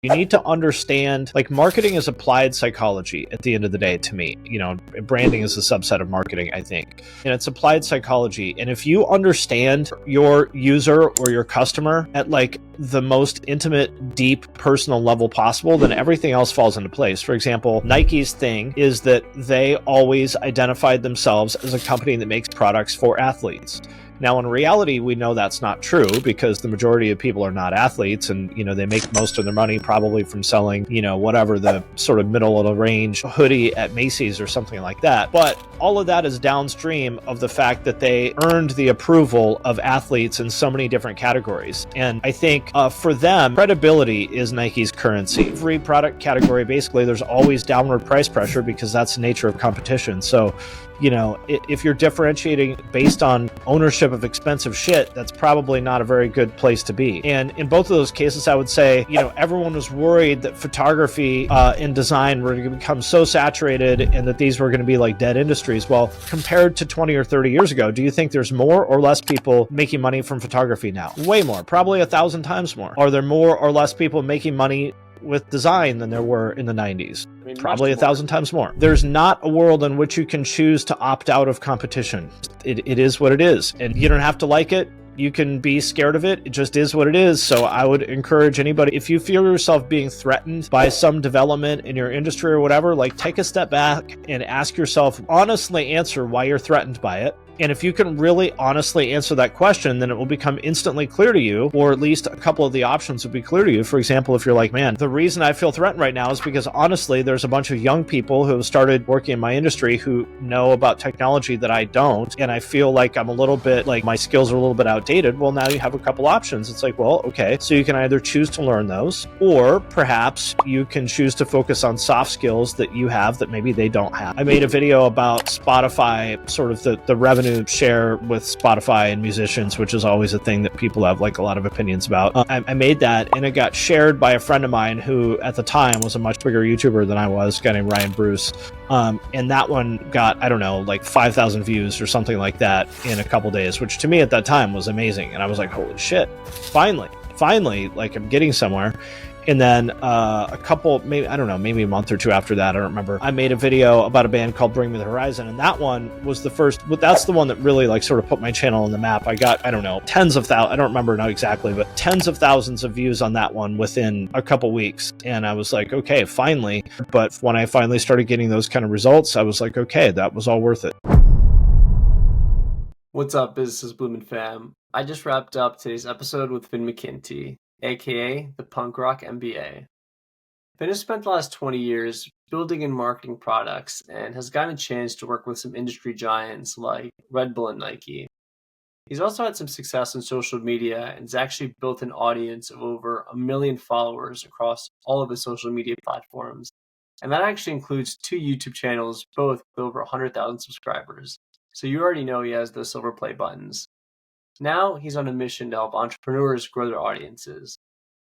You need to understand, like, marketing is applied psychology at the end of the day to me. Branding is a subset of marketing, I think. And it's applied psychology. And if you understand your user or your customer at like the most intimate, deep, personal level possible, then everything else falls into place. For example, Nike's thing is that they always identified themselves as a company that makes products for athletes. Now, in reality, we know that's not true because the majority of people are not athletes, and they make most of their money probably from selling, whatever the sort of middle of the range hoodie at Macy's or something like that. But all of that is downstream of the fact that they earned the approval of athletes in so many different categories. And I think for them, credibility is Nike's currency. Every product category, basically, there's always downward price pressure because that's the nature of competition. So if you're differentiating based on ownership of expensive shit, that's probably not a very good place to be. And in both of those cases, I would say, everyone was worried that photography and design were going to become so saturated and that these were going to be like dead industries. Well, compared to 20 or 30 years ago, do you think there's more or less people making money from photography now? Way more, probably 1,000 times more. Are there more or less people making money with design than there were in the 90s? Probably 1,000 times more. There's not a world in which you can choose to opt out of competition. It is what it is. And you don't have to like it. You can be scared of it. It just is what it is. So I would encourage anybody, if you feel yourself being threatened by some development in your industry or whatever, like, take a step back and ask yourself, honestly answer why you're threatened by it. And if you can really honestly answer that question, then it will become instantly clear to you, or at least a couple of the options will be clear to you. For example, if you're like, man, the reason I feel threatened right now is because honestly, there's a bunch of young people who have started working in my industry who know about technology that I don't. And I feel like I'm a little bit, like my skills are a little bit outdated. Well, now you have a couple options. It's like, well, okay. So you can either choose to learn those, or perhaps you can choose to focus on soft skills that you have that maybe they don't have. I made a video about Spotify, sort of the revenue share with Spotify and musicians, which is always a thing that people have like a lot of opinions about. I made that, and it got shared by a friend of mine who at the time was a much bigger YouTuber than I was, a guy named Ryan Bruce. And that one got, I don't know, like 5,000 views or something like that in a couple days, which to me at that time was amazing. And I was like, holy shit, finally, like I'm getting somewhere. And then a couple, maybe, I don't know, maybe a month or two after that, I don't remember, I made a video about a band called Bring Me the Horizon. And that one was the first, that's the one that really like sort of put my channel on the map. I got, I don't know, tens of thousands, I don't remember now exactly, but tens of thousands of views on that one within a couple weeks. And I was like, okay, finally. But when I finally started getting those kind of results, I was like, okay, that was all worth it. What's up, Business Blumin fam? I just wrapped up today's episode with McKenty, aka the Punk Rock MBA. Finn has spent the last 20 years building and marketing products and has gotten a chance to work with some industry giants like Red Bull and Nike. He's also had some success on social media and has actually built an audience of over 1 million followers across all of his social media platforms. And that actually includes 2 YouTube channels, both with over 100,000 subscribers. So you already know he has those silver play buttons. Now he's on a mission to help entrepreneurs grow their audiences.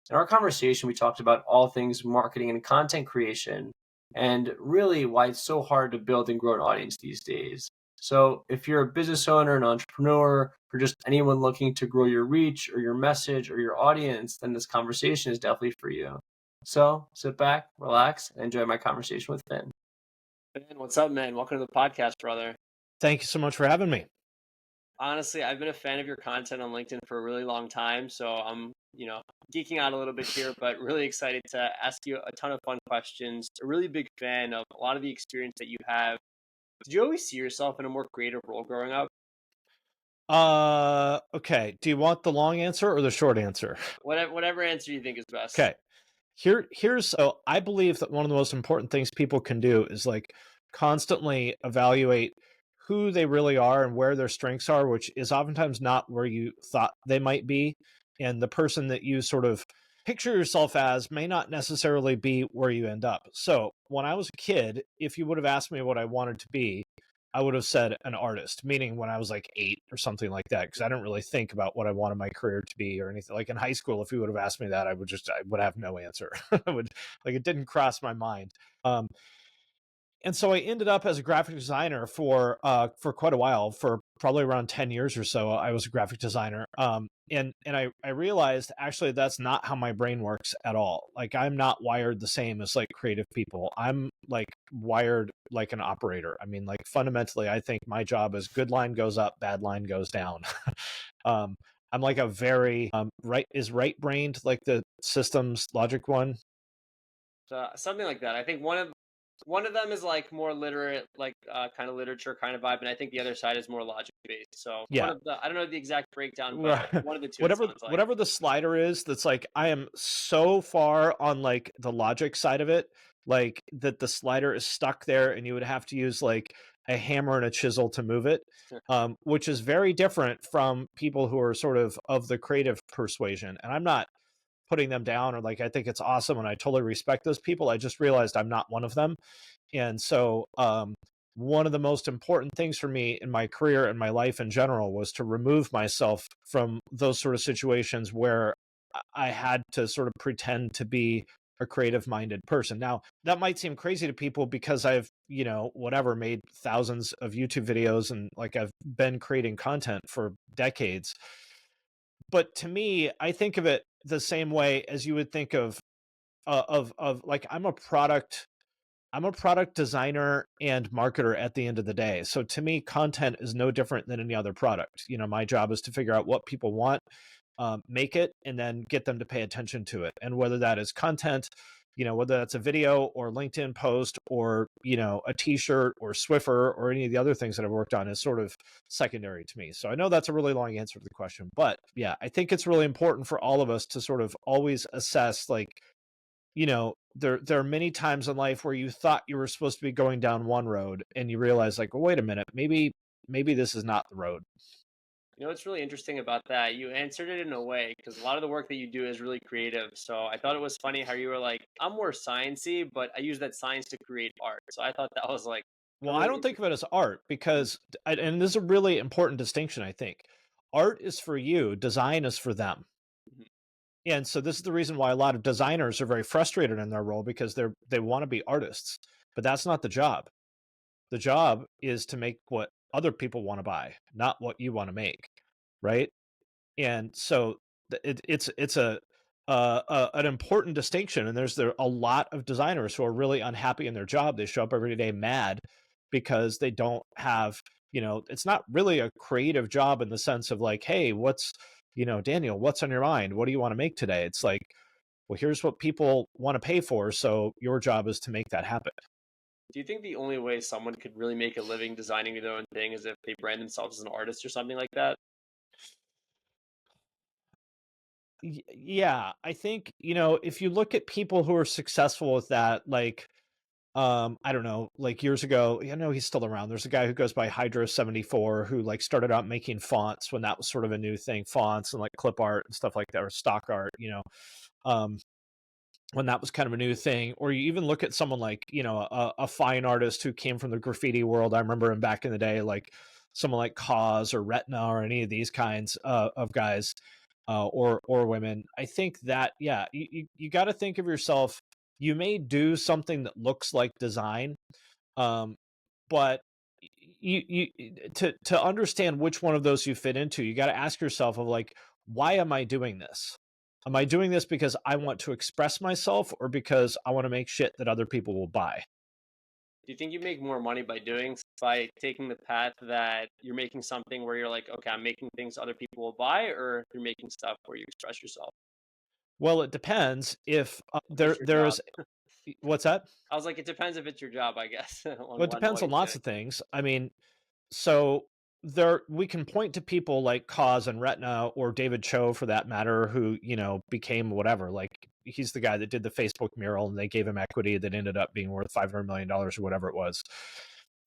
In our conversation, we talked about all things marketing and content creation, and really why it's so hard to build and grow an audience these days. So if you're a business owner, an entrepreneur, or just anyone looking to grow your reach or your message or your audience, then this conversation is definitely for you. So sit back, relax, and enjoy my conversation with Finn. Finn, what's up, man? Welcome to the podcast, brother. Thank you so much for having me. Honestly, I've been a fan of your content on LinkedIn for a really long time, so I'm, geeking out a little bit here, but really excited to ask you a ton of fun questions. A really big fan of a lot of the experience that you have. Did you always see yourself in a more creative role growing up? Okay. Do you want the long answer or the short answer? Whatever answer you think is best. Okay. So I believe that one of the most important things people can do is like constantly evaluate who they really are and where their strengths are, which is oftentimes not where you thought they might be. And the person that you sort of picture yourself as may not necessarily be where you end up. So when I was a kid, if you would have asked me what I wanted to be, I would have said an artist, meaning when I was like 8 or something like that, because I didn't really think about what I wanted my career to be or anything. Like in high school, if you would have asked me that, I would have no answer. It didn't cross my mind. And so I ended up as a graphic designer for quite a while, for probably around 10 years or so. I was a graphic designer. and I realized actually that's not how my brain works at all. Like I'm not wired the same as like creative people. I'm like wired like an operator. I mean, like fundamentally, I think my job is good line goes up, bad line goes down. um, I'm like a very right brained, like the systems logic one. Something like that. I think one of them is like more literate, like kind of literature kind of vibe, and I think the other side is more logic based. So one Yeah. of the I don't know the exact breakdown, but one of the two it whatever sounds like. whatever the slider is, that's like I am so far on like the logic side of it, like that the slider is stuck there and you would have to use like a hammer and a chisel to move it, which is very different from people who are sort of the creative persuasion. And I'm not putting them down, or like I think it's awesome and I totally respect those people. I just realized I'm not one of them. And so one of the most important things for me in my career and my life in general was to remove myself from those sort of situations where I had to sort of pretend to be a creative minded person. Now, that might seem crazy to people because I've, whatever, made thousands of YouTube videos and like I've been creating content for decades. But to me, I think of it the same way as you would think of like I'm a product designer and marketer at the end of the day. So to me, content is no different than any other product. My job is to figure out what people want, make it, and then get them to pay attention to it. And whether that is content, whether that's a video or LinkedIn post or, a t-shirt or Swiffer or any of the other things that I've worked on is sort of secondary to me. So I know that's a really long answer to the question, but yeah, I think it's really important for all of us to sort of always assess, like, there are many times in life where you thought you were supposed to be going down one road and you realize like, well, wait a minute, maybe this is not the road. What's really interesting about that? You answered it in a way because a lot of the work that you do is really creative. So I thought it was funny how you were like, I'm more sciencey, but I use that science to create art. So I thought that was like a Well, I really don't think of it as art interesting. because, and this is a really important distinction, I think. Art is for you, design is for them. Mhm. And so this is the reason why a lot of designers are very frustrated in their role, because they want to be artists, but that's not the job. The job is to make what other people want to buy, not what you want to make, right? And so it's an important distinction. And there a lot of designers who are really unhappy in their job. They show up every day mad because they don't have, it's not really a creative job in the sense of like, hey, Daniel, what's on your mind? What do you want to make today? It's like, well, here's what people want to pay for, so your job is to make that happen. Do you think the only way someone could really make a living designing their own thing is if they brand themselves as an artist or something like that? Yeah, I think, if you look at people who are successful with that, like, I don't know, like years ago, he's still around. There's a guy who goes by Hydro 74 who like started out making fonts when that was sort of a new thing, fonts and like clip art and stuff like that, or stock art, um, when that was kind of a new thing. Or you even look at someone like, a fine artist who came from the graffiti world. I remember him back in the day, like someone like Cause or Retina or any of these kinds of guys, or women. I think that, yeah, you got to think of yourself. You may do something that looks like design, um, but to understand which one of those you fit into, you got to ask yourself of like, why am I doing this? Am I doing this because I want to express myself, or because I want to make shit that other people will buy? Do you think you make more money by taking the path that you're making something where you're like, okay, I'm making things other people will buy, or you're making stuff where you express yourself? Well, it depends if If it's your job. there's what's that? I was like, it depends if it's your job, I guess, Well, on it what depends on you're lots doing. of things. I mean, so there we can point to people like Cause and Retina, or David Cho for that matter, who became whatever. Like he's the guy that did the Facebook mural, and they gave him equity that ended up being worth $500 million or whatever it was.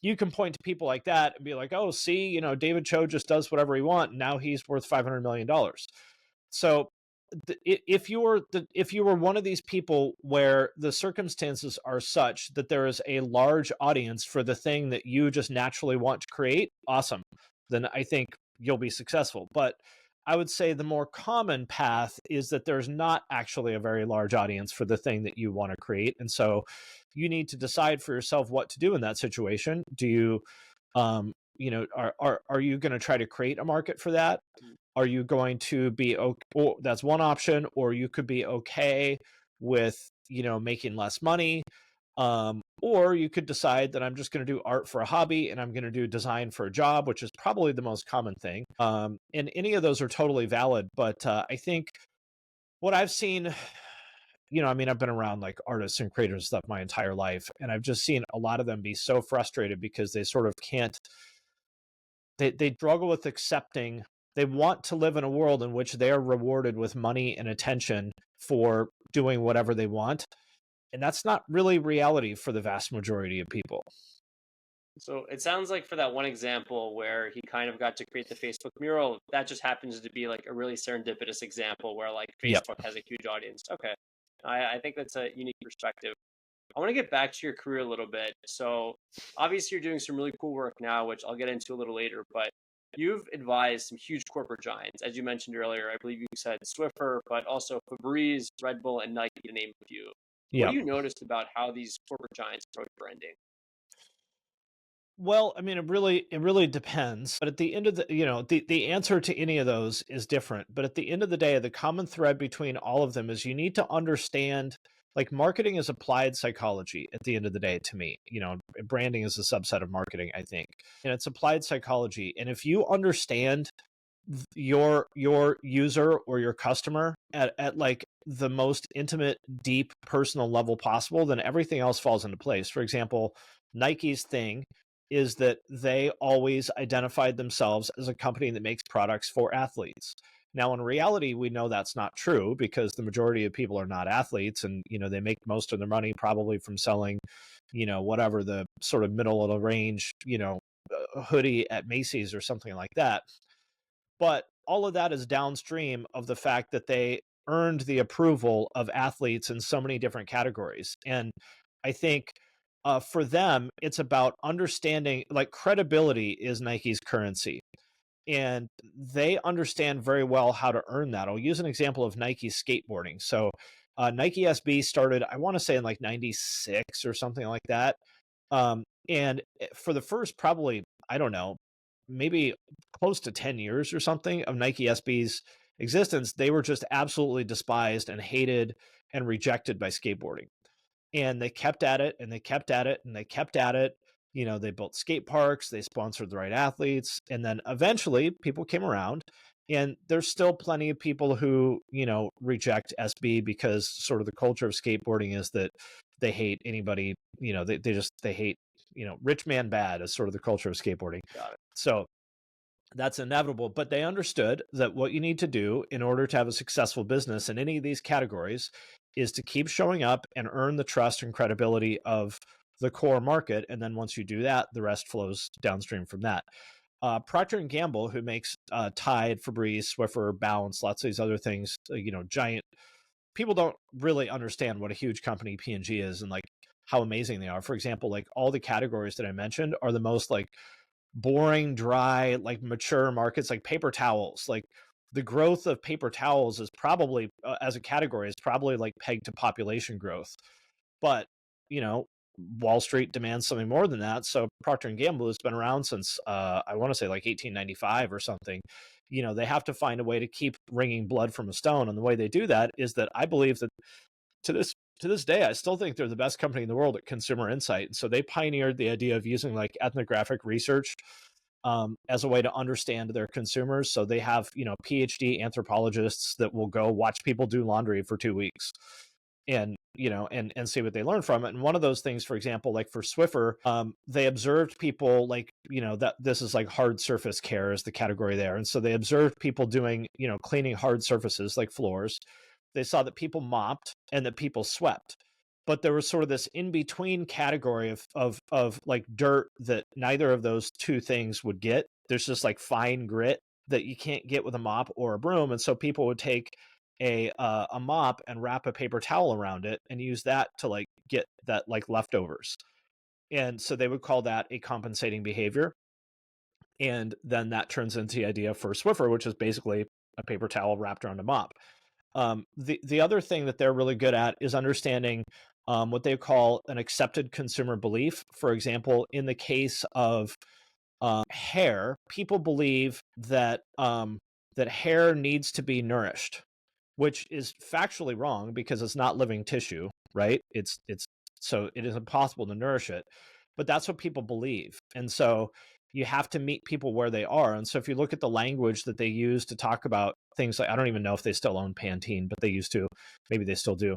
You can point to people like that and be like, oh, see, David Cho just does whatever he wants, and now he's worth $500 million. So if you were one of these people where the circumstances are such that there is a large audience for the thing that you just naturally want to create, awesome, then I think you'll be successful. But I would say the more common path is that there's not actually a very large audience for the thing that you want to create. And so you need to decide for yourself what to do in that situation. Do you are you going to try to create a market for that? Are you going to be okay? Well, that's one option, or you could be okay with, making less money. Or you could decide that I'm just going to do art for a hobby and I'm going to do design for a job, which is probably the most common thing. And any of those are totally valid. But I think what I've seen, I've been around like artists and creators and stuff my entire life, and I've just seen a lot of them be so frustrated because they sort of can't, they struggle with accepting. They want to live in a world in which they are rewarded with money and attention for doing whatever they want. And that's not really reality for the vast majority of people. So it sounds like for that one example where he kind of got to create the Facebook mural, that just happens to be like a really serendipitous example where like Yep. Facebook has a huge audience. Okay. I think that's a unique perspective. I want to get back to your career a little bit. So obviously you're doing some really cool work now, which I'll get into a little later, but you've advised some huge corporate giants. As you mentioned earlier, I believe you said Swiffer, but also Febreze, Red Bull, and Nike, to name a few. What do Yep. you notice about how these corporate giants approach branding? Well, it really depends. But at the end of the answer to any of those is different. But at the end of the day, the common thread between all of them is you need to understand, like, marketing is applied psychology at the end of the day to me. Branding is a subset of marketing, I think. And it's applied psychology. And if you understand your user or your customer at like the most intimate, deep, personal level possible, then everything else falls into place. For example, Nike's thing is that they always identified themselves as a company that makes products for athletes. Now, in reality, we know that's not true because the majority of people are not athletes, and they make most of their money probably from selling, whatever the sort of middle of the range, hoodie at Macy's or something like that. But all of that is downstream of the fact that they earned the approval of athletes in so many different categories. And I think for them, it's about understanding, like, credibility is Nike's currency. And they understand very well how to earn that. I'll use an example of Nike skateboarding. So Nike SB started, I want to say, in like 96 or something like that. And for the first, probably, I don't know, maybe close to 10 years or something of Nike SB's existence, they were just absolutely despised and hated and rejected by skateboarding. And they kept at it and they kept at it and they kept at it. They built skate parks, they sponsored the right athletes, and then eventually people came around. And there's still plenty of people who, reject SB because sort of the culture of skateboarding is that they hate anybody, they hate, rich man bad is sort of the culture of skateboarding. Got it. So that's inevitable, but they understood that what you need to do in order to have a successful business in any of these categories is to keep showing up and earn the trust and credibility of the core market. And then once you do that, the rest flows downstream from that. Procter and Gamble, who makes Tide, Febreze, Swiffer, Bounce, lots of these other things, giant. People don't really understand what a huge company P&G is and like how amazing they are. For example, like all the categories that I mentioned are the most like boring, dry, like mature markets, like paper towels. Like the growth of paper towels is probably, as a category, is probably like pegged to population growth. But, Wall Street demands something more than that. So Procter and Gamble has been around since, I want to say, like 1895 or something. They have to find a way to keep wringing blood from a stone. And the way they do that is that I believe that to this day, I still think they're the best company in the world at consumer insight. And so they pioneered the idea of using like ethnographic research as a way to understand their consumers. So they have, PhD anthropologists that will go watch people do laundry for 2 weeks and, and see what they learn from it. And one of those things, for example, like for Swiffer, they observed people like, that this is like hard surface care is the category there. And so they observed people doing, cleaning hard surfaces like floors. They saw that people mopped and that people swept, but there was sort of this in between category of like dirt that neither of those two things would get. There's just like fine grit that you can't get with a mop or a broom, and so people would take a mop and wrap a paper towel around it and use that to like get that like leftovers, and so they would call that a compensating behavior. And then that turns into the idea for Swiffer, which is basically a paper towel wrapped around a mop. The other thing that they're really good at is understanding what they call an accepted consumer belief. For example, in the case of hair, people believe that that hair needs to be nourished, which is factually wrong because it's not living tissue, right? It's so it is impossible to nourish it, but that's what people believe. And so you have to meet people where they are. And so if you look at the language that they use to talk about things like, I don't even know if they still own Pantene, but they used to, maybe they still do.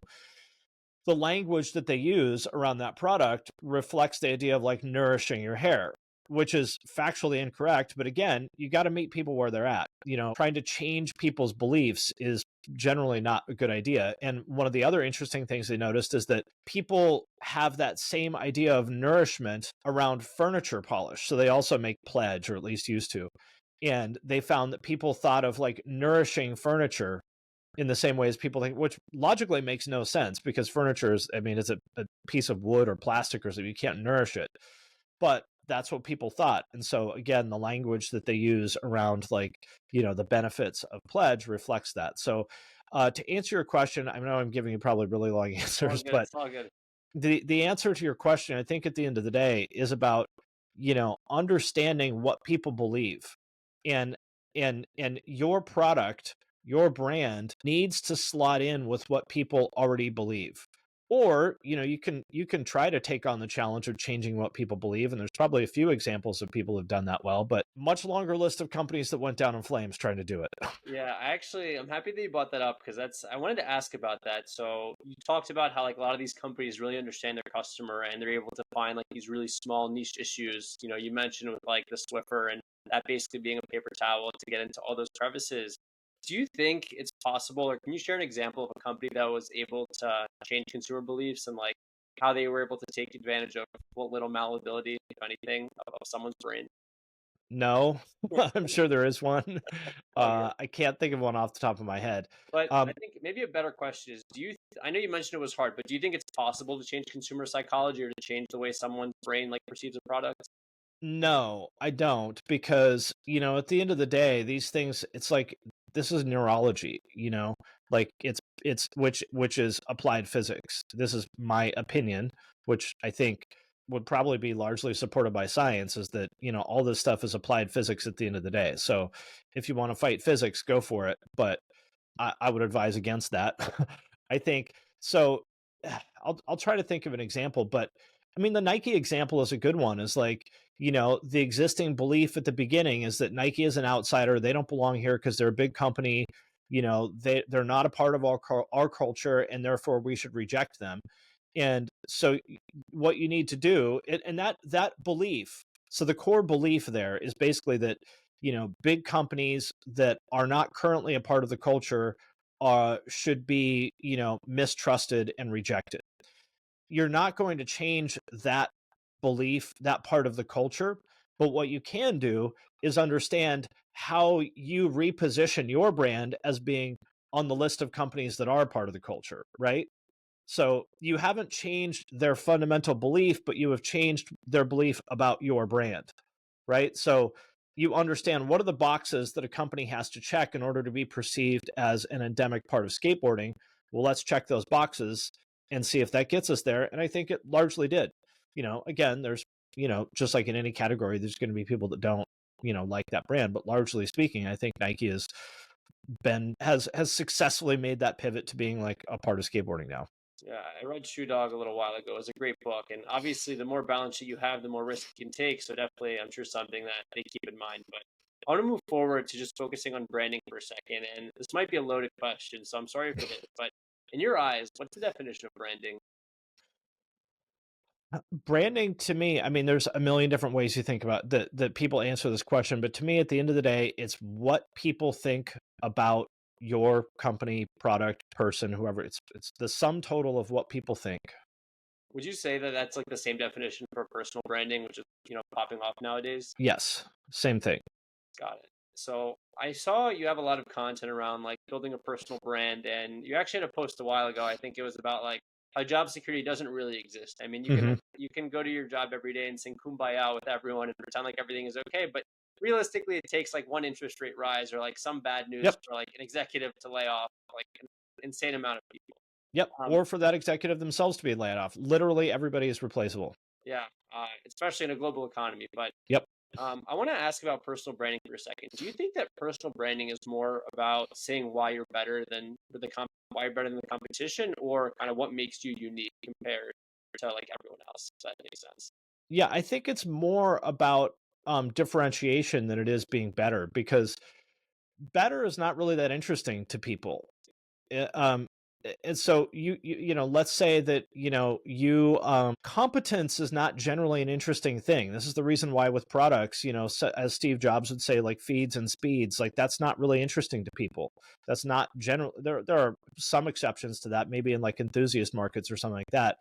The language that they use around that product reflects the idea of like nourishing your hair, which is factually incorrect. But again, you got to meet people where they're at. Trying to change people's beliefs is generally not a good idea. And one of the other interesting things they noticed is that people have that same idea of nourishment around furniture polish. So they also make Pledge, or at least used to. And they found that people thought of like nourishing furniture in the same way as people think, which logically makes no sense because furniture is, I mean, it's a piece of wood or plastic or something. You can't nourish it. But that's what people thought. And so again, the language that they use around like, the benefits of Pledge reflects that. So to answer your question, I know I'm giving you probably really long answers, but It's all good. the answer to your question, I think at the end of the day, is about, understanding what people believe. And your product, your brand needs to slot in with what people already believe. Or, you can try to take on the challenge of changing what people believe. And there's probably a few examples of people who've done that well, but much longer list of companies that went down in flames trying to do it. Yeah, I'm happy that you brought that up because I wanted to ask about that. So you talked about how like a lot of these companies really understand their customer and they're able to find like these really small niche issues. You mentioned with like the Swiffer and that basically being a paper towel to get into all those crevices. Do you think it's possible, or can you share an example of a company that was able to change consumer beliefs and like how they were able to take advantage of what little malleability, if anything, of someone's brain? No, I'm sure there is one. All good. I can't think of one off the top of my head. But I think maybe a better question is, I know you mentioned it was hard, but do you think it's possible to change consumer psychology or to change the way someone's brain like perceives a product? No, I don't, because, at the end of the day, these things, it's like this is neurology, like it's which is applied physics. This is my opinion, which I think would probably be largely supported by science, is that, all this stuff is applied physics at the end of the day. So if you want to fight physics, go for it. But I would advise against that. I think so. I'll try to think of an example, but I mean, the Nike example is a good one. Is like, the existing belief at the beginning is that Nike is an outsider. They don't belong here because they're a big company. They're not a part of our culture, and therefore we should reject them. And so, what you need to do, and that belief. So the core belief there is basically that big companies that are not currently a part of the culture should be mistrusted and rejected. You're not going to change that belief, that part of the culture. But what you can do is understand how you reposition your brand as being on the list of companies that are part of the culture, right? So you haven't changed their fundamental belief, but you have changed their belief about your brand, right? So you understand what are the boxes that a company has to check in order to be perceived as an endemic part of skateboarding. Well, let's check those boxes and see if that gets us there. And I think it largely did. Again, there's, just like in any category, there's going to be people that don't, like that brand. But largely speaking, I think Nike has successfully made that pivot to being like a part of skateboarding now. Yeah, I read Shoe Dog a little while ago. It was a great book. And obviously, the more balance sheet you have, the more risk you can take. So, definitely, I'm sure something that they keep in mind. But I want to move forward to just focusing on branding for a second. And this might be a loaded question. So, I'm sorry for this. But in your eyes, what's the definition of branding? Branding to me, I mean, there's a million different ways you think about that people answer this question, but to me, at the end of the day, it's what people think about your company, product, person, whoever. It's the sum total of what people think. Would you say that that's like the same definition for personal branding, which is, popping off nowadays? Yes, same thing. Got it. So I saw you have a lot of content around like building a personal brand, and you actually had a post a while ago. I think it was about like how job security doesn't really exist. I mean, Hmm. you can go to your job every day and sing kumbaya with everyone and pretend like everything is okay, but realistically, it takes like one interest rate rise or like some bad news Yep. for like an executive to lay off like an insane amount of people. Yep. Um, Or for that executive themselves to be laid off. Literally, everybody is replaceable. yeah, especially in a global economy. But Yep. I want to ask about personal branding for a second. Do you think that personal branding is more about saying why you're better than why you're better than the competition, or kind of what makes you unique compared to like everyone else? If that makes sense. Yeah, I think it's more about differentiation than it is being better, because better is not really that interesting to people. And so let's say that competence is not generally an interesting thing. This is the reason why with products, as Steve Jobs would say, like feeds and speeds, like that's not really interesting to people. That's not general. There are some exceptions to that, maybe in like enthusiast markets or something like that.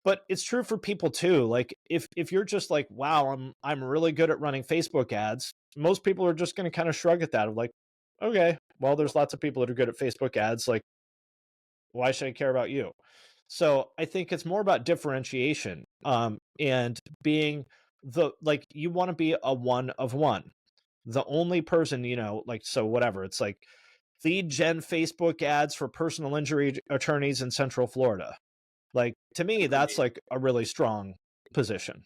But it's true for people too. Like if you're just like, wow, I'm really good at running Facebook ads, most people are just going to kind of shrug at that of like, okay, well, there's lots of people that are good at Facebook ads. Like, why should I care about you? So I think it's more about differentiation, and being like you want to be a one of one, the only person, like, so whatever. It's like lead gen Facebook ads for personal injury attorneys in Central Florida. Like, to me, that's Agreed. like a really strong position.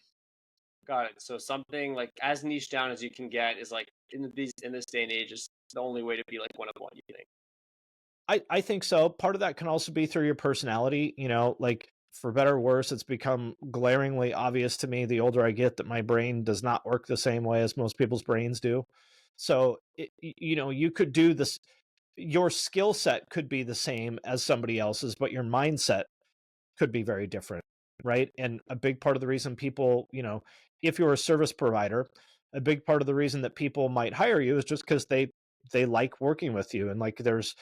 Got it. So something like as niche down as you can get is like in this day and age is the only way to be like one of one. You think? I think so. Part of that can also be through your personality, like for better or worse, it's become glaringly obvious to me the older I get that my brain does not work the same way as most people's brains do. So, you could do this, your skill set could be the same as somebody else's, but your mindset could be very different, right? And a big part of the reason people, if you're a service provider, a big part of the reason that people might hire you is just because they like working with you. And like there's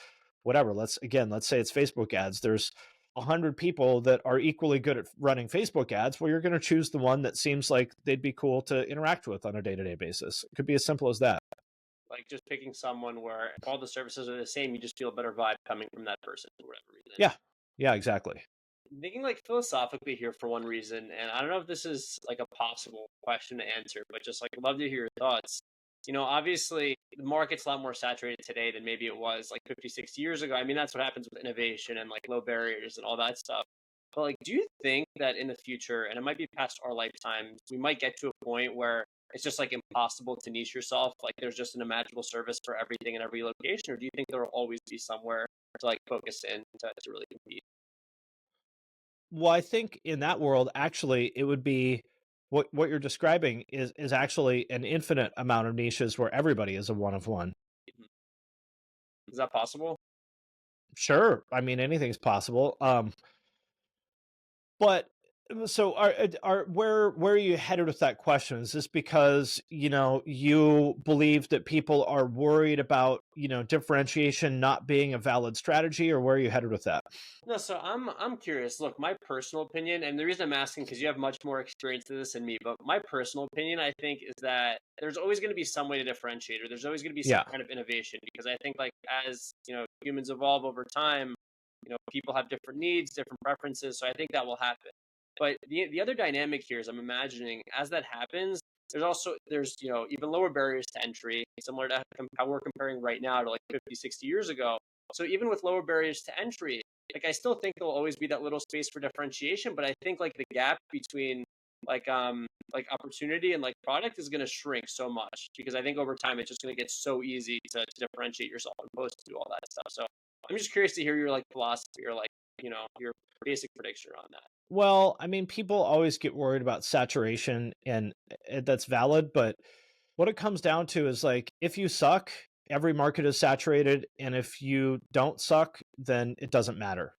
whatever, let's say it's Facebook ads. There's 100 people that are equally good at running Facebook ads. Well, you're going to choose the one that seems like they'd be cool to interact with on a day-to-day basis. It could be as simple as that. Like just picking someone where if all the services are the same, you just feel a better vibe coming from that person for whatever reason. Yeah. Yeah, exactly. Thinking like philosophically here for one reason, and I don't know if this is like a possible question to answer, but just like love to hear your thoughts. Obviously the market's a lot more saturated today than maybe it was like 50, 60 years ago. I mean, that's what happens with innovation and like low barriers and all that stuff. But like, do you think that in the future, and it might be past our lifetimes, we might get to a point where it's just like impossible to niche yourself? Like there's just an imaginable service for everything in every location, or do you think there will always be somewhere to like focus in to really compete? Well, I think in that world, actually, it would be what you're describing is actually an infinite amount of niches where everybody is a one of one. Is that possible? Sure, I mean anything's possible. But so are where are you headed with that question? Is this because you believe that people are worried about differentiation not being a valid strategy, or where are you headed with that? No, so I'm curious. Look, my personal opinion, and the reason I'm asking because you have much more experience to this than me, but my personal opinion, I think, is that there's always going to be some way to differentiate, or there's always going to be some Yeah. kind of innovation. Because I think, like as humans evolve over time, people have different needs, different preferences. So I think that will happen. But the other dynamic here is I'm imagining as that happens, there's even lower barriers to entry, similar to how we're comparing right now to like 50, 60 years ago. So even with lower barriers to entry, like I still think there'll always be that little space for differentiation, but I think like the gap between like opportunity and like product is going to shrink so much because I think over time it's just going to get so easy to differentiate yourself and post to do all that stuff. So I'm just curious to hear your like philosophy or like your basic prediction on that. Well, I mean, people always get worried about saturation, and that's valid. But what it comes down to is like, if you suck, every market is saturated. And if you don't suck, then it doesn't matter.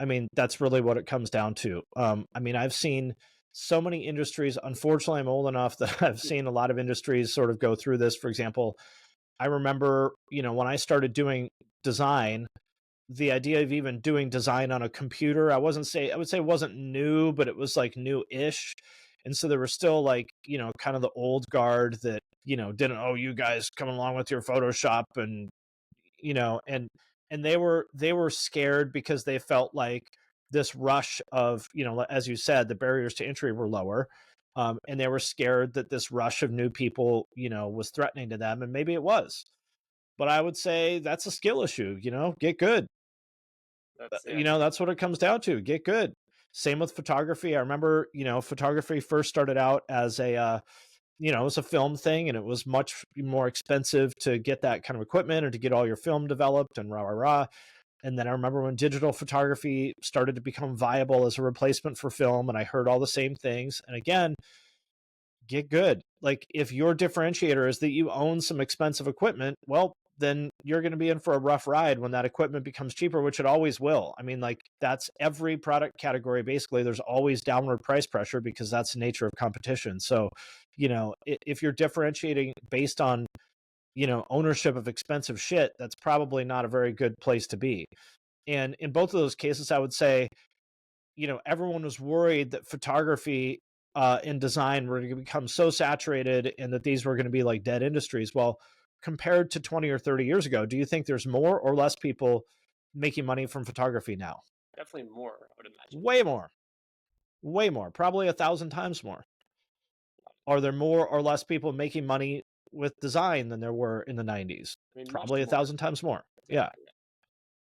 I mean, that's really what it comes down to. I mean, I've seen so many industries. Unfortunately, I'm old enough that I've seen a lot of industries sort of go through this. For example, I remember, when I started doing design, the idea of even doing design on a computer, I would say it wasn't new, but it was like new-ish. And so there were still like, kind of the old guard that, didn't, oh, you guys come along with your Photoshop, and you know, and they were scared because they felt like this rush of, as you said, the barriers to entry were lower. And they were scared that this rush of new people, was threatening to them, and maybe it was. But I would say that's a skill issue, get good. That's yeah. That's what it comes down to. Get good. Same with photography. I remember, photography first started out as it was a film thing, and it was much more expensive to get that kind of equipment and to get all your film developed and rah, rah, rah. And then I remember when digital photography started to become viable as a replacement for film, and I heard all the same things. And again, get good. Like, if your differentiator is that you own some expensive equipment, well, then you're going to be in for a rough ride when that equipment becomes cheaper, which it always will. I mean, like, that's every product category. Basically, there's always downward price pressure because that's the nature of competition. So, if you're differentiating based on, ownership of expensive shit, that's probably not a very good place to be. And in both of those cases, I would say, everyone was worried that photography and design were going to become so saturated and that these were going to be like dead industries. Well, compared to 20 or 30 years ago, do you think there's more or less people making money from photography now? Definitely more, I would imagine. Way more, probably 1,000 times more. Are there more or less people making money with design than there were in the 90s? I mean, Probably 1,000 times more. Exactly. Yeah.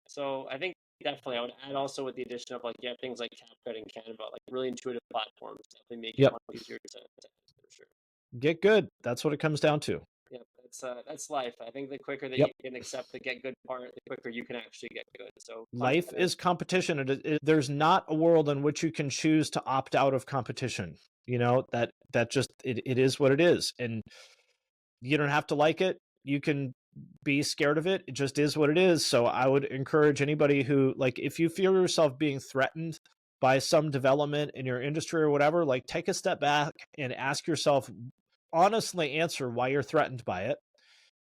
So I think definitely I would add also with the addition of things like CapCut and Canva, like really intuitive platforms, definitely make it Yep. much easier to for sure. Get good. That's what it comes down to. Yep, that's life. I think the quicker that Yep. you can accept the get good part, the quicker you can actually get good. So Life is competition. There's not a world in which you can choose to opt out of competition. That just it is what it is, and you don't have to like it. You can be scared of it. It just is what it is. So I would encourage anybody who, like, if you feel yourself being threatened by some development in your industry or whatever, like, take a step back and ask yourself, honestly answer why you're threatened by it.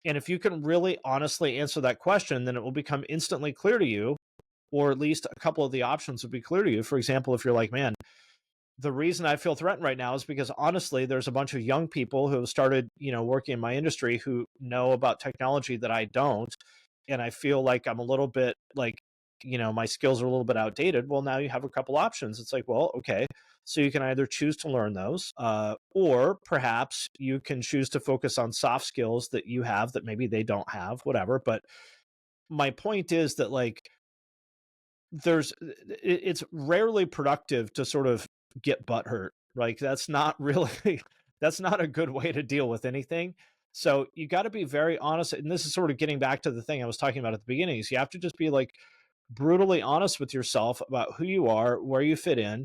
And if you can really honestly answer that question, then it will become instantly clear to you, or at least a couple of the options would be clear to you. For example, if you're like, man, the reason I feel threatened right now is because honestly, there's a bunch of young people who have started, working in my industry who know about technology that I don't. And I feel like I'm a little bit like, my skills are a little bit outdated. Well, now you have a couple options. It's like, well, okay. So you can either choose to learn those, or perhaps you can choose to focus on soft skills that you have that maybe they don't have, whatever. But my point is that, like, it's rarely productive to sort of get butthurt. Like, that's not really that's not a good way to deal with anything. So you got to be very honest. And this is sort of getting back to the thing I was talking about at the beginning, is you have to just be like brutally honest with yourself about who you are, where you fit in.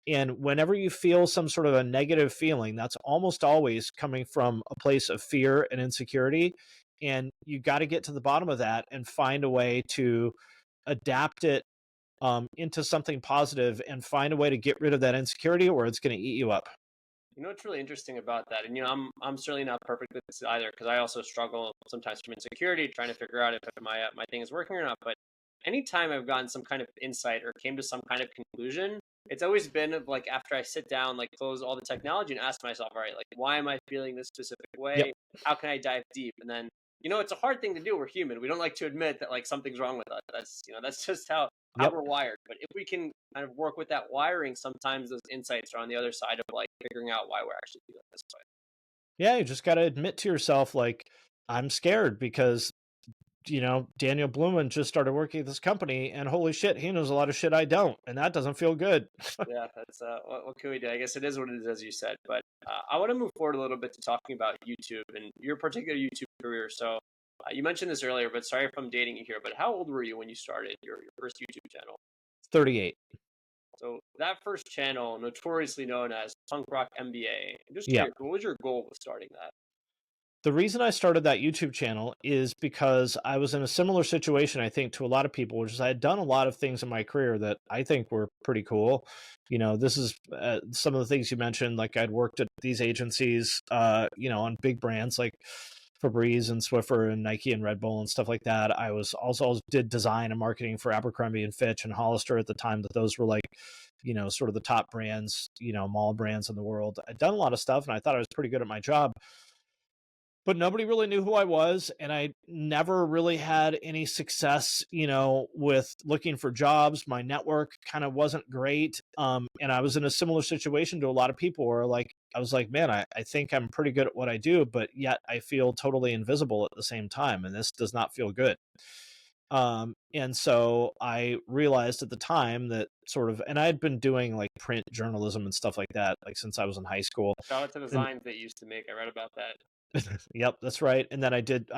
And whenever you feel some sort of a negative feeling, that's almost always coming from a place of fear and insecurity. And you got to get to the bottom of that and find a way to adapt it into something positive and find a way to get rid of that insecurity, or it's going to eat you up. You know what's really interesting about that, and I'm certainly not perfect with this either, because I also struggle sometimes from insecurity, trying to figure out if my thing is working or not. But anytime I've gotten some kind of insight or came to some kind of conclusion, it's always been of like after I sit down, like close all the technology and ask myself, all right, like why am I feeling this specific way? Yep. How can I dive deep? And then it's a hard thing to do. We're human. We don't like to admit that like something's wrong with us. That's just how Yep. we're wired. But if we can kind of work with that wiring, sometimes those insights are on the other side of like figuring out why we're actually feeling this way. Yeah, you just got to admit to yourself, like, I'm scared because, Daniel Blumin just started working at this company, and holy shit, he knows a lot of shit I don't, and that doesn't feel good. Yeah, that's what can we do? I guess it is what it is, as you said. But I want to move forward a little bit to talking about YouTube and your particular YouTube career. So you mentioned this earlier, but sorry if I'm dating you here. But how old were you when you started your first YouTube channel? 38. So that first channel, notoriously known as Punk Rock MBA. I'm just Yeah. curious, what was your goal with starting that? The reason I started that YouTube channel is because I was in a similar situation, I think, to a lot of people, which is I had done a lot of things in my career that I think were pretty cool. This is some of the things you mentioned, like I'd worked at these agencies, on big brands like Febreze and Swiffer and Nike and Red Bull and stuff like that. I was also did design and marketing for Abercrombie and Fitch and Hollister at the time that those were like, sort of the top brands, mall brands in the world. I'd done a lot of stuff and I thought I was pretty good at my job, but nobody really knew who I was. And I never really had any success, with looking for jobs. My network kind of wasn't great. And I was in a similar situation to a lot of people where I was like, man, I think I'm pretty good at what I do, but yet I feel totally invisible at the same time. And this does not feel good. And so I realized at the time that and I had been doing like print journalism and stuff like that, like since I was in high school. Shout out to the And designs they used to make. I read about that. yep, that's right. And then I did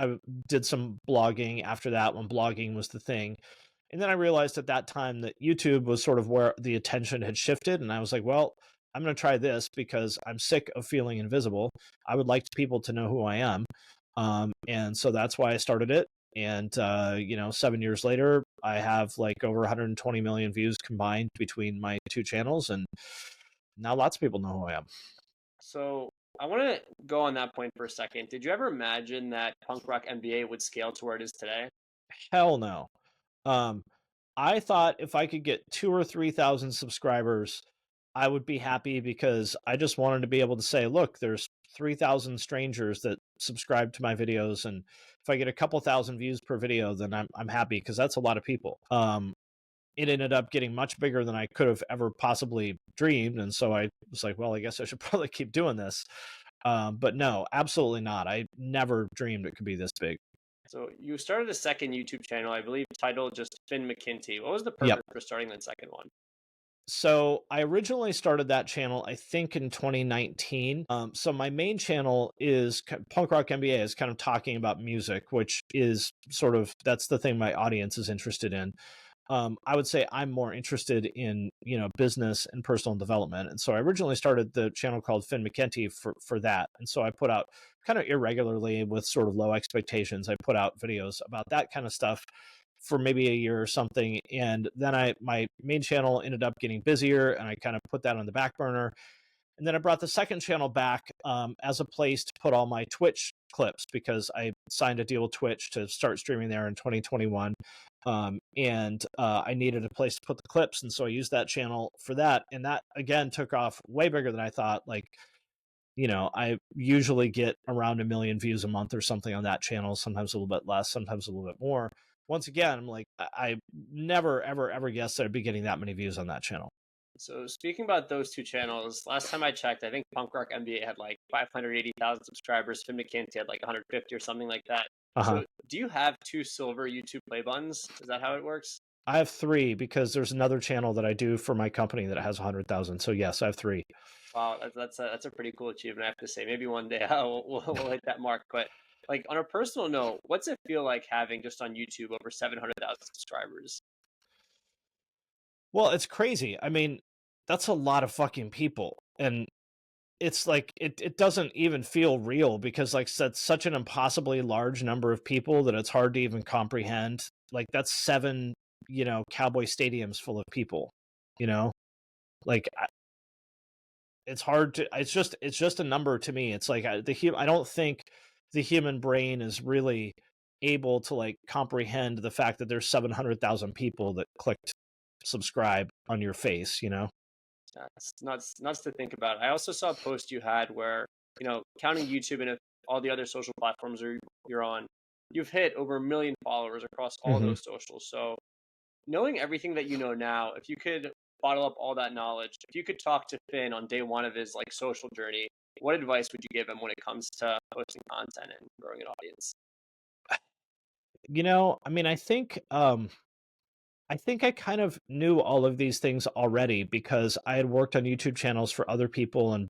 some blogging after that when blogging was the thing. And then I realized at that time that YouTube was sort of where the attention had shifted. And I was like, well, I'm going to try this because I'm sick of feeling invisible. I would like people to know who I am. And so that's why I started it. And, 7 years later, I have like over 120 million views combined between my two channels. And now lots of people know who I am. So I want to go on that point for a second. Did you ever imagine that Punk Rock MBA would scale to where it is today? Hell no. Um, I thought if I could get 2 or 3,000 subscribers, I would be happy because I just wanted to be able to say, look, there's 3,000 strangers that subscribe to my videos, and if I get a couple thousand views per video, then I'm happy because that's a lot of people. It ended up getting much bigger than I could have ever possibly dreamed, and so I was like, well, I guess I should probably keep doing this. But no, absolutely not. I never dreamed it could be this big. So you started a second YouTube channel, I believe, titled just Finn McKenty. What was the Yep. purpose for starting that second one? So I originally started that channel, I think, in 2019. So my main channel is Punk Rock MBA, is kind of talking about music, which is that's the thing my audience is interested in. I would say I'm more interested in, business and personal development. And so I originally started the channel called Finn McKenty for that. And so I put out kind of irregularly with sort of low expectations. I put out videos about that kind of stuff for maybe a year or something. And then my main channel ended up getting busier and I kind of put that on the back burner. And then I brought the second channel back as a place to put all my Twitch clips because I signed a deal with Twitch to start streaming there in 2021. And I needed a place to put the clips. And so I used that channel for that. And that, again, took off way bigger than I thought. I usually get around 1 million views a month or something on that channel, sometimes a little bit less, sometimes a little bit more. Once again, I'm like, I never, ever, ever guessed that I'd be getting that many views on that channel. So speaking about those two channels, last time I checked, I think Punk Rock MBA had like 580,000 subscribers. Finn McKenty had like 150 or something like that. So do you have 2 silver YouTube play buttons? Is that how it works? I have 3 because there's another channel that I do for my company that has 100,000. So yes, I have 3. Wow, that's a pretty cool achievement, I have to say. Maybe one day we'll hit that mark. But like on a personal note, what's it feel like having just on YouTube over 700,000 subscribers? Well, it's crazy. I mean, that's a lot of fucking people. And it's like it doesn't even feel real because like that's such an impossibly large number of people that it's hard to even comprehend. Like that's 7, Cowboy stadiums full of people, like it's hard to it's just a number to me. It's like I don't think the human brain is really able to like comprehend the fact that there's 700,000 people that clicked subscribe on your face. It's nuts to think about. I also saw a post you had where, counting YouTube and all the other social platforms you're on, you've hit over 1 million followers across all those socials. So knowing everything that you know now, if you could bottle up all that knowledge, if you could talk to Finn on day one of his like social journey, what advice would you give him when it comes to posting content and growing an audience? I mean, I think I kind of knew all of these things already because I had worked on YouTube channels for other people and,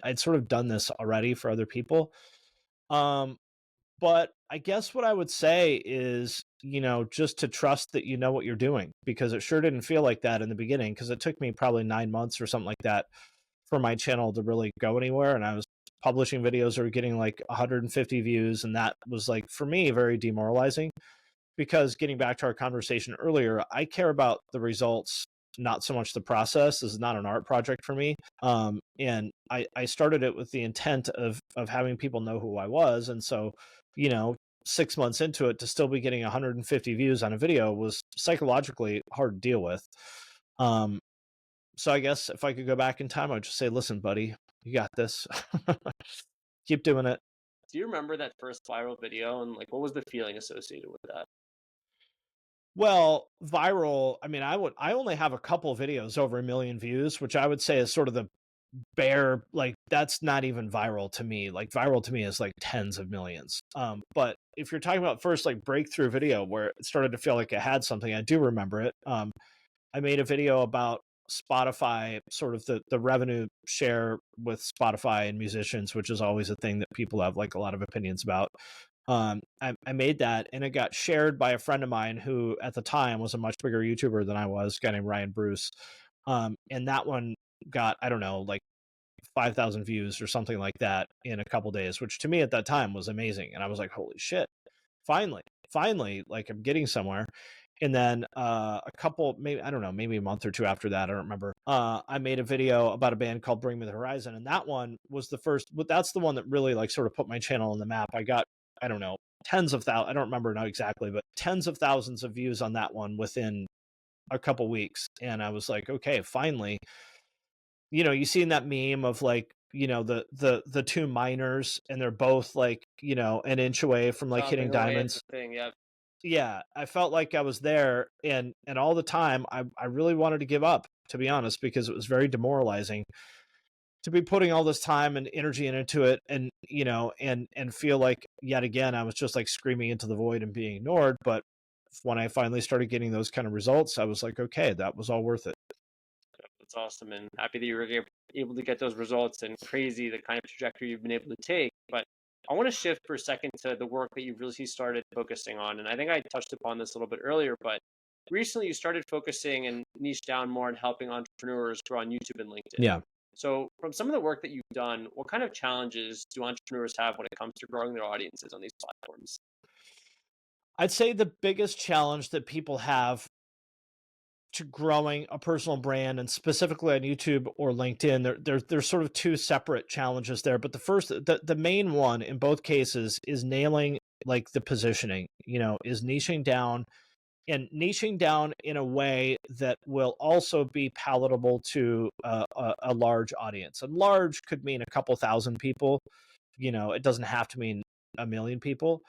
I'd sort of done this already for other people. But I guess what I would say is, just to trust that you know what you're doing because it sure didn't feel like that in the beginning because it took me probably 9 months or something like that for my channel to really go anywhere. And I was publishing videos that were getting like 150 views. And that was like, for me, very demoralizing. Because getting back to our conversation earlier, I care about the results, not so much the process. This is not an art project for me. And I started it with the intent of having people know who I was. And so, 6 months into it to still be getting 150 views on a video was psychologically hard to deal with. So I guess if I could go back in time, I'd just say, listen, buddy, you got this. Keep doing it. Do you remember that first viral video and like what was the feeling associated with that? Well, viral, I mean, I only have a couple videos over 1 million views, which I would say is sort of the bare, like, that's not even viral to me. Like, viral to me is like tens of millions. But if you're talking about first like breakthrough video where it started to feel like I had something, I do remember it. I made a video about Spotify, sort of the revenue share with Spotify and musicians, which is always a thing that people have like a lot of opinions about. I made that, and it got shared by a friend of mine who at the time was a much bigger YouTuber than I was, a guy named Ryan Bruce. And that one got, I don't know, like 5,000 views or something like that in a couple days, which to me at that time was amazing. And I was like, holy shit, finally, like I'm getting somewhere. And then a couple, maybe, I don't know, maybe a month or two after that, I don't remember. I made a video about a band called Bring Me the Horizon. And that one was the first, but that's the one that really like sort of put my channel on the map. I got, I don't know, tens of thousands, I don't remember now exactly, but tens of thousands of views on that one within a couple weeks. And I was like, okay, finally, you seen that meme of like, the two miners, and they're both like, an inch away from like hitting Chopping away at diamonds. the thing. Yep. Yeah, I felt like I was there, and all the time I really wanted to give up, to be honest, because it was very demoralizing to be putting all this time and energy into it, and and feel like yet again I was just like screaming into the void and being ignored. But when I finally started getting those kind of results, I was like, okay, that was all worth it. That's awesome, and happy that you were able to get those results, and crazy the kind of trajectory you've been able to take. But I want to shift for a second to the work that you've really started focusing on. And I think I touched upon this a little bit earlier, but recently you started focusing and niche down more on helping entrepreneurs grow on YouTube and LinkedIn. Yeah. So, from some of the work that you've done, what kind of challenges do entrepreneurs have when it comes to growing their audiences on these platforms? I'd say the biggest challenge that people have to growing a personal brand, and specifically on YouTube or LinkedIn, there's sort of two separate challenges there. But the main one in both cases is nailing like the positioning, is niching down, and niching down in a way that will also be palatable to a large audience. And large could mean a couple thousand people. It doesn't have to mean a million people.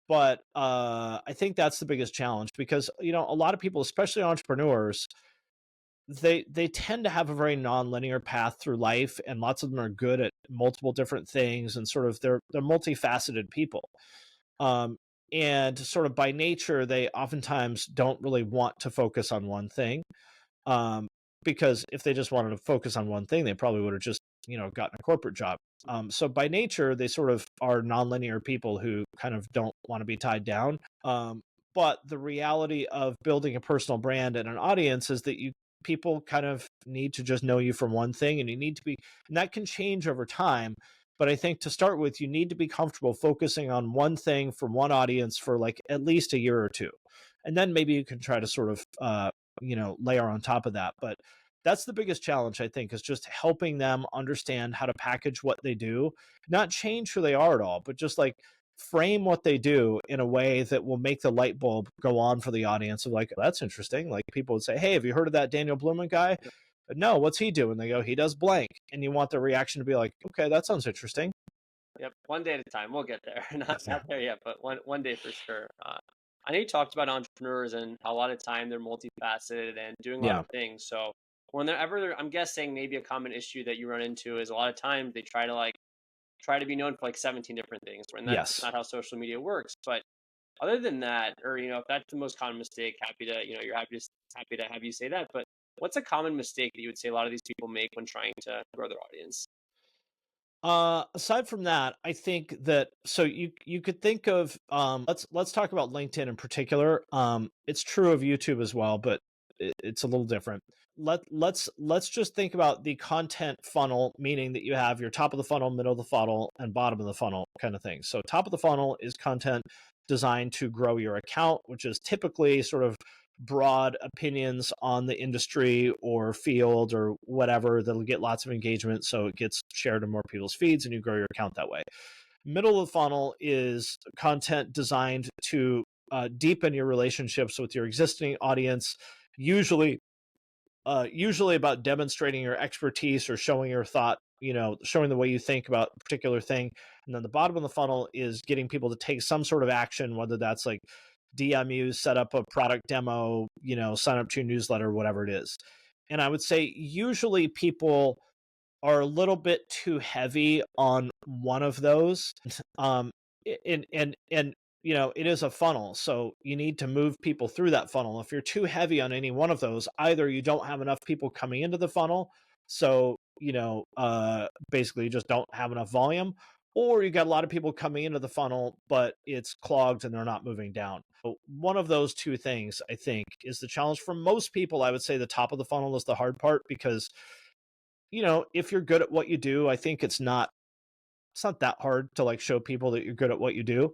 But I think that's the biggest challenge, because a lot of people, especially entrepreneurs, they tend to have a very non-linear path through life, and lots of them are good at multiple different things, and sort of they're multifaceted people. Um, and sort of by nature, they oftentimes don't really want to focus on one thing. Um, because if they just wanted to focus on one thing, they probably would have just, gotten a corporate job. So by nature, they sort of are nonlinear people who kind of don't want to be tied down. But the reality of building a personal brand and an audience is that people kind of need to just know you from one thing, and you need to be, and that can change over time. But I think to start with, you need to be comfortable focusing on one thing for one audience for like at least a year or two. And then maybe you can try to sort of, layer on top of that. But that's the biggest challenge, I think, is just helping them understand how to package what they do, not change who they are at all, but just like frame what they do in a way that will make the light bulb go on for the audience of like, that's interesting. Like people would say, hey, have you heard of that Daniel Blumin guy? No, what's he do? And they go, he does blank. And you want the reaction to be like, okay, that sounds interesting. Yep, one day at a time. We'll get there. Not there yet, but one day for sure. I know you talked about entrepreneurs and how a lot of time they're multifaceted and doing a lot Yeah. of things. So when they're ever, I'm guessing maybe a common issue that you run into is a lot of times they try to be known for like 17 different things, and that's Yes. not how social media works. But other than that, or if that's the most common mistake, happy to you're happy to have you say that. But what's a common mistake that you would say a lot of these people make when trying to grow their audience? Aside from that, I think that, so you could think of, let's talk about LinkedIn in particular. It's true of YouTube as well, but it's a little different. Let's just think about the content funnel, meaning that you have your top of the funnel, middle of the funnel, and bottom of the funnel kind of thing. So top of the funnel is content designed to grow your account, which is typically sort of broad opinions on the industry or field or whatever that'll get lots of engagement, so it gets shared in more people's feeds and you grow your account that way. Middle of the funnel is content designed to deepen your relationships with your existing audience, usually about demonstrating your expertise or showing your thought, showing the way you think about a particular thing. And then the bottom of the funnel is getting people to take some sort of action, whether that's like DM you, set up a product demo, sign up to your newsletter, whatever it is. And I would say usually people are a little bit too heavy on one of those. And it is a funnel. So you need to move people through that funnel. If you're too heavy on any one of those, either you don't have enough people coming into the funnel. So, basically you just don't have enough volume, or you got a lot of people coming into the funnel, but it's clogged and they're not moving down. So one of those two things, I think, is the challenge for most people. I would say the top of the funnel is the hard part because, if you're good at what you do, I think it's not that hard to like show people that you're good at what you do,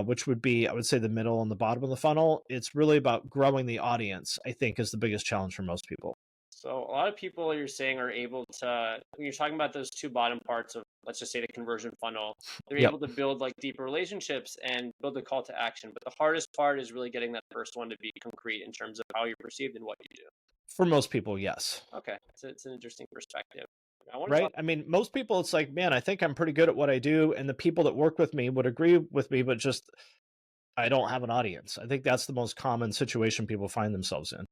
which would be, I would say, the middle and the bottom of the funnel. It's really about growing the audience, I think, is the biggest challenge for most people. So a lot of people you're saying are able to, when you're talking about those two bottom parts of, let's just say, the conversion funnel, they're Yep. able to build like deeper relationships and build a call to action. But the hardest part is really getting that first one to be concrete in terms of how you're perceived and what you do. For most people, yes. Okay, it's an interesting perspective. I want to Right? talk. I mean, most people, it's like, man, I think I'm pretty good at what I do. And the people that work with me would agree with me, but just I don't have an audience. I think that's the most common situation people find themselves in.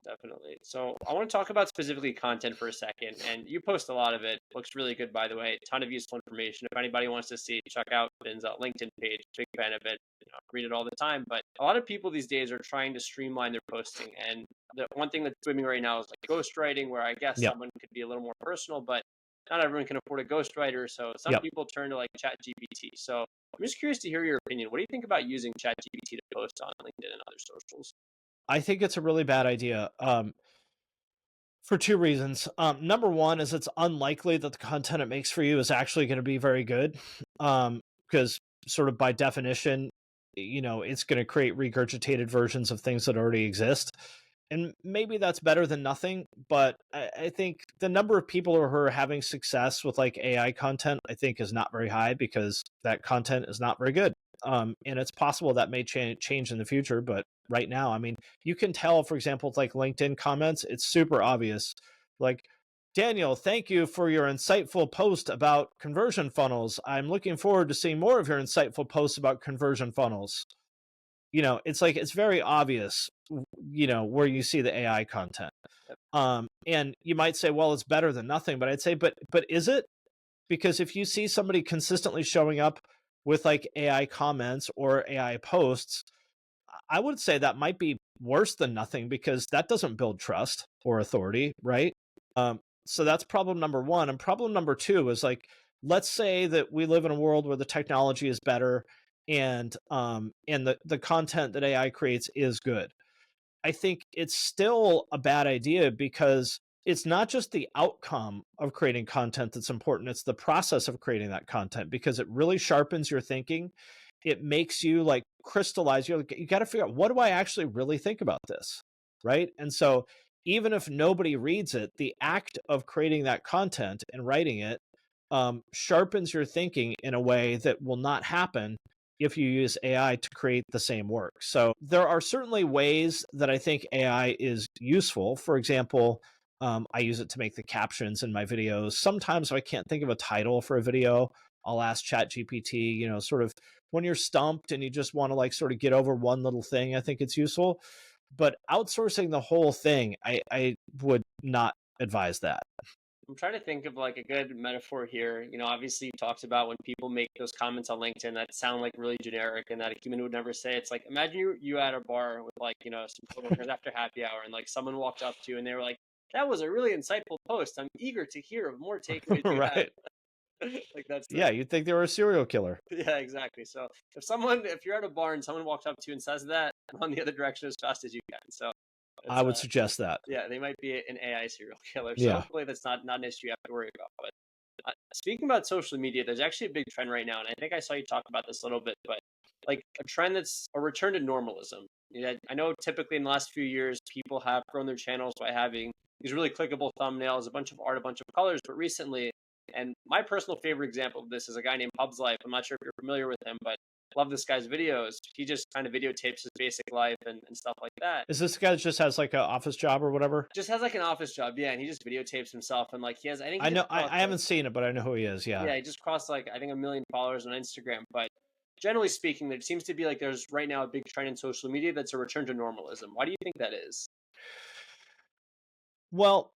Definitely. So I want to talk about specifically content for a second. And you post a lot of it. Looks really good, by the way. Ton of useful information. If anybody wants to see, check out Ben's LinkedIn page. Big fan of it. Read it all the time. But a lot of people these days are trying to streamline their posting. And the one thing that's booming right now is like ghostwriting, where I guess Yep. someone could be a little more personal, but not everyone can afford a ghostwriter. So some Yep. people turn to like ChatGPT. So I'm just curious to hear your opinion. What do you think about using ChatGPT to post on LinkedIn and other socials? I think it's a really bad idea. For two reasons. Number one is it's unlikely that the content it makes for you is actually going to be very good. Because sort of by definition, it's going to create regurgitated versions of things that already exist. And maybe that's better than nothing, but I think the number of people who are having success with like AI content, I think, is not very high because that content is not very good. And it's possible that may change in the future, but right now, I mean, you can tell, for example, with like LinkedIn comments, it's super obvious. Like, Daniel, thank you for your insightful post about conversion funnels. I'm looking forward to seeing more of your insightful posts about conversion funnels. It's like it's very obvious, where you see the AI content. And you might say, well, it's better than nothing, but I'd say, but is it? Because if you see somebody consistently showing up with like AI comments or AI posts, I would say that might be worse than nothing because that doesn't build trust or authority, right? So that's problem number one. And problem number two is like, let's say that we live in a world where the technology is better and the content that AI creates is good. I think it's still a bad idea because it's not just the outcome of creating content that's important, it's the process of creating that content because it really sharpens your thinking. It makes you like crystallize. You got to figure out, what do I actually really think about this? Right. And so even if nobody reads it, the act of creating that content and writing it sharpens your thinking in a way that will not happen if you use AI to create the same work. So there are certainly ways that I think AI is useful. For example, I use it to make the captions in my videos. Sometimes if I can't think of a title for a video, I'll ask ChatGPT, sort of when you're stumped and you just want to like sort of get over one little thing, I think it's useful. But outsourcing the whole thing, I would not advise that. I'm trying to think of like a good metaphor here. Obviously you talked about when people make those comments on LinkedIn that sound like really generic and that a human would never say. It's like, imagine you at a bar with like, some coworkers after happy hour and like someone walked up to you and they were like, that was a really insightful post. I'm eager to hear of more takeaways you have. Right. Like that's Yeah, you'd think they were a serial killer. yeah, exactly. So if you're at a bar and someone walks up to you and says that, run the other direction as fast as you can. So I it's would suggest that. yeah, they might be an AI serial killer. So Yeah. hopefully that's not an issue you have to worry about. But speaking about social media, there's actually a big trend right now, and I think I saw you talk about this a little bit, but like a trend that's a return to normalism. I know typically in the last few years, people have grown their channels by having these really clickable thumbnails, a bunch of art, a bunch of colors, but recently, and my personal favorite example of this is a guy named Hub's Life. I'm not sure if you're familiar with him, but love this guy's videos. He just kind of videotapes his basic life and stuff like that. Is this guy that just has like an office job or whatever? Just has like an office job, yeah, and he just videotapes himself and like he has. I think I he know just crossed, I haven't seen it, but I know who he is. yeah, Yeah. he just crossed like I think 1 million followers on Instagram. But generally speaking, there seems to be like there's right now a big trend in social media that's a return to normalism. Why do you think that is? Well,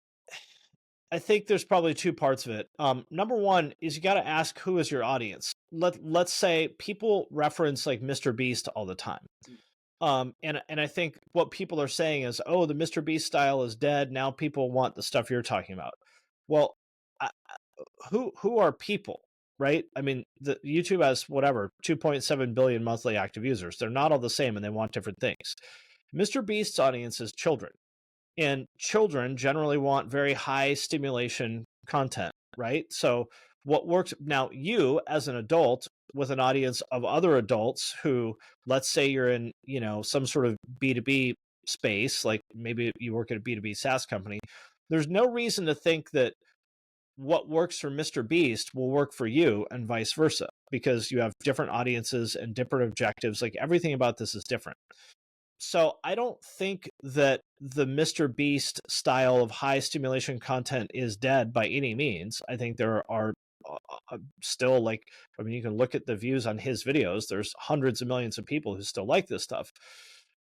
I think there's probably two parts of it. Number one is you got to ask who is your audience. Let's say people reference like Mr. Beast all the time. And I think what people are saying is, oh, the Mr. Beast style is dead. Now people want the stuff you're talking about. Well, I, who are people, right? I mean, the YouTube has whatever 2.7 billion monthly active users. They're not all the same, and they want different things. Mr. Beast's audience is children, and children generally want very high stimulation content, right? So what works now, you as an adult with an audience of other adults who, let's say you're in, some sort of B2B space, like maybe you work at a B2B SaaS company, there's no reason to think that what works for Mr. Beast will work for you and vice versa, because you have different audiences and different objectives. Like everything about this is different. So I don't think that the Mr. Beast style of high stimulation content is dead by any means. I think there are still, like, I mean, you can look at the views on his videos. There's hundreds of millions of people who still like this stuff.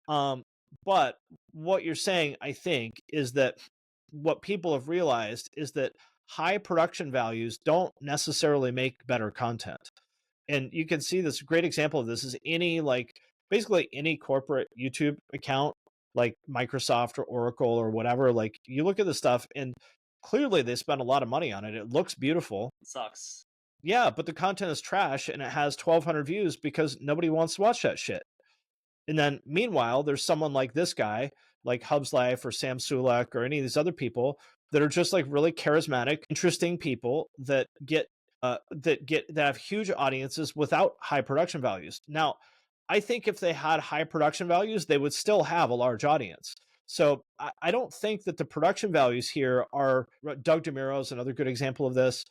But what you're saying, I think, is that what people have realized is that high production values don't necessarily make better content. And you can see this great example of this is basically any corporate YouTube account, like Microsoft or Oracle or whatever. Like you look at the stuff and clearly they spend a lot of money on it. It looks beautiful. It sucks. Yeah, but the content is trash and it has 1,200 views because nobody wants to watch that shit. And then meanwhile, there's someone like this guy, like Hub's Life or Sam Sulek or any of these other people that are just like really charismatic, interesting people that have huge audiences without high production values. Now, I think if they had high production values, they would still have a large audience. So I don't think that the production values here are, Doug DeMuro is another good example of this.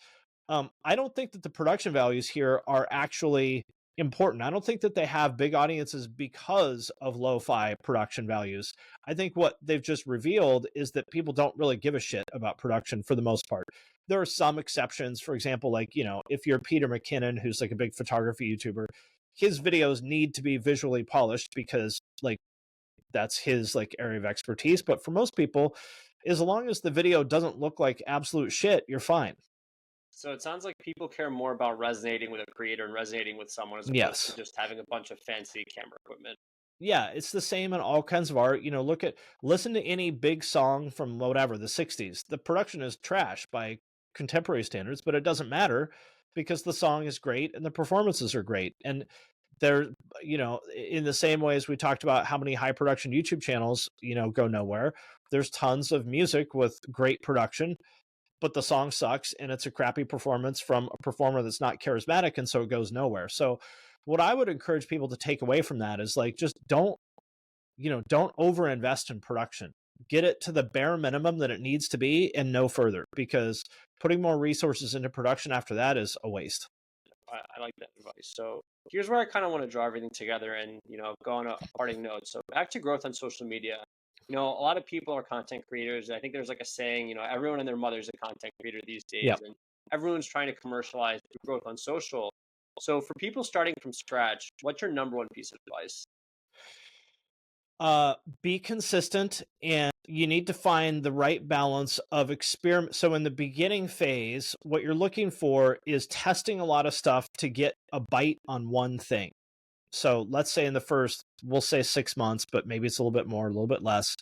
I don't think that the production values here are actually important. I don't think that they have big audiences because of lo-fi production values. I think what they've just revealed is that people don't really give a shit about production for the most part. There are some exceptions. For example, like, if you're Peter McKinnon, who's like a big photography YouTuber, his videos need to be visually polished because like that's his like area of expertise. But for most people, as long as the video doesn't look like absolute shit, you're fine. So it sounds like people care more about resonating with a creator and resonating with someone as opposed Yes. to just having a bunch of fancy camera equipment. Yeah, it's the same in all kinds of art. Listen to any big song from whatever, the 60s. The production is trash by contemporary standards, but it doesn't matter because the song is great and the performances are great. And they're, in the same way as we talked about how many high production YouTube channels, go nowhere, there's tons of music with great production, but the song sucks and it's a crappy performance from a performer that's not charismatic, and so it goes nowhere. So what I would encourage people to take away from that is like, just don't overinvest in production. Get it to the bare minimum that it needs to be and no further, because putting more resources into production after that is a waste. I like that advice. So here's where I kind of want to draw everything together and, go on a parting note. So back to growth on social media. A lot of people are content creators. I think there's like a saying, everyone and their mother's a content creator these days. Yep. And everyone's trying to commercialize growth on social. So for people starting from scratch, what's your number one piece of advice? Be consistent, and you need to find the right balance of experiment. So in the beginning phase, what you're looking for is testing a lot of stuff to get a bite on one thing. So let's say in the first, we'll say 6 months, but maybe it's a little bit more, a little bit less.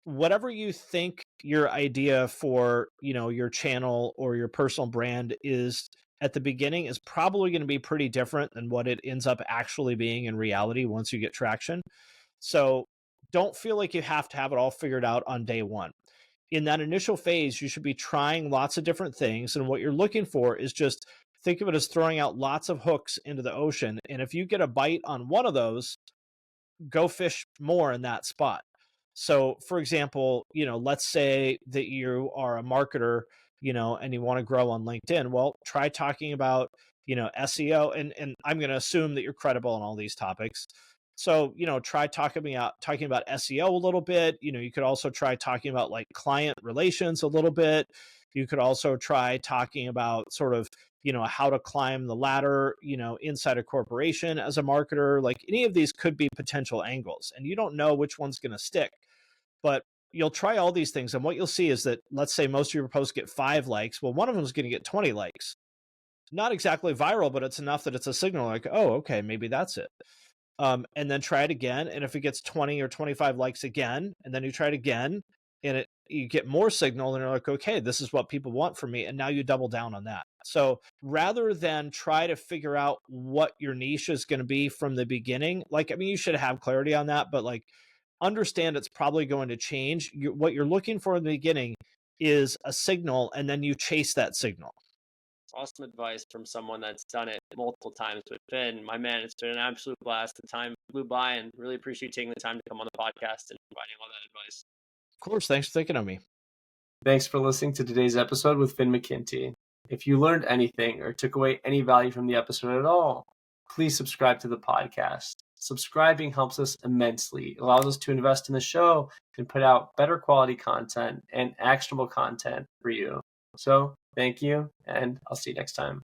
Whatever you think your idea for, your channel or your personal brand is at the beginning is probably going to be pretty different than what it ends up actually being in reality once you get traction. So don't feel like you have to have it all figured out on day one. In that initial phase, you should be trying lots of different things. And what you're looking for is just think of it as throwing out lots of hooks into the ocean. And if you get a bite on one of those, go fish more in that spot. So for example, let's say that you are a marketer, and you want to grow on LinkedIn. Well, try talking about, SEO. And I'm going to assume that you're credible on all these topics. So, try talking about SEO a little bit. You could also try talking about like client relations a little bit. You could also try talking about sort of, how to climb the ladder, inside a corporation as a marketer. Like any of these could be potential angles, and you don't know which one's going to stick. But, you'll try all these things. And what you'll see is that, let's say most of your posts get 5 likes. Well, one of them is going to get 20 likes. Not exactly viral, but it's enough that it's a signal like, oh, okay, maybe that's it. And then try it again. And if it gets 20 or 25 likes again, and then you try it again, and you get more signal, and you're like, okay, this is what people want from me. And now you double down on that. So rather than try to figure out what your niche is going to be from the beginning, like, I mean, you should have clarity on that, but like, understand it's probably going to change. What you're looking for in the beginning is a signal, and then you chase that signal. Awesome advice from someone that's done it multiple times with Finn. My man, it's been an absolute blast. The time flew by, and really appreciate you taking the time to come on the podcast and providing all that advice. Of course. Thanks for thinking of me. Thanks for listening to today's episode with Finn McKenty. If you learned anything or took away any value from the episode at all, please subscribe to the podcast. Subscribing helps us immensely. It allows us to invest in the show and put out better quality content and actionable content for you. So thank you, and I'll see you next time.